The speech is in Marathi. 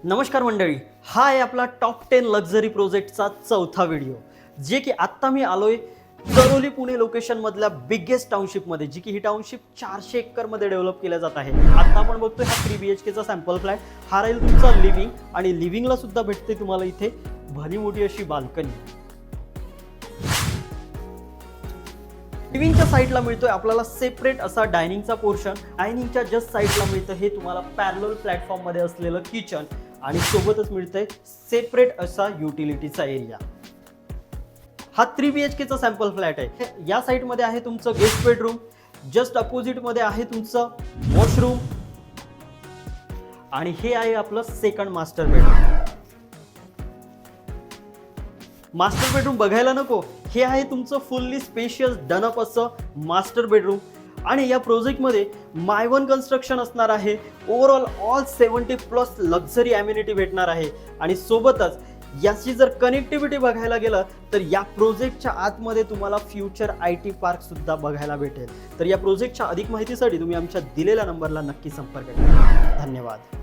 नमस्कार मंडळी, हा आहे आपला टॉप 10 लक्झरी प्रोजेक्टचा चौथा व्हिडिओ, जे की आत्ता मी आलोय करोली पुणे लोकेशन मधल्या बिगेस्ट टाउनशिप मध्ये, जी की ही टाउनशिप 400 एकर मध्ये डेव्हलप केल्या जात आहे. आता आपण बघतोय हा 3 BHK चा सॅम्पल फ्लॅट. हा राहील तुमचा लिव्हिंग, आणि लिव्हिंगला सुद्धा भेटते तुम्हाला इथे भली मोठी अशी बाल्कनी. लिव्हिंगच्या साईडला मिळतोय आपल्याला सेपरेट असा डायनिंगचा पोर्शन. डायनिंगच्या जस्ट साईडला मिळतं हे तुम्हाला पॅरलल प्लॅटफॉर्म मध्ये असलेलं किचन, आणि सोबतच मिळतंय सेपरेट असा युटिलिटीचा एरिया. हा 3 BHK चा सॅम्पल फ्लॅट आहे. या साईड मध्ये आहे तुमचं गेस्ट बेडरूम, जस्ट अपोजिट मध्ये आहे तुमचं वॉशरूम, आणि हे आहे आपलं second master bedroom. Master bedroom बघायला नको, हे आहे तुमचं फुल्ली स्पेशियस डनअप असं मास्टर बेडरूम. आणि या प्रोजेक्टमध्ये माय वन कन्स्ट्रक्शन असणार आहे. ओव्हरऑल ऑल 70+ लक्झरी ॲम्युनिटी भेटणार आहे. आणि सोबतच याची जर कनेक्टिव्हिटी बघायला गेलं तर या प्रोजेक्टच्या आतमध्ये तुम्हाला फ्युचर IT पार्क सुद्धा बघायला भेटेल. तर या प्रोजेक्टच्या अधिक माहितीसाठी तुम्ही आमच्या दिलेल्या नंबरला नक्की संपर्क करा. धन्यवाद.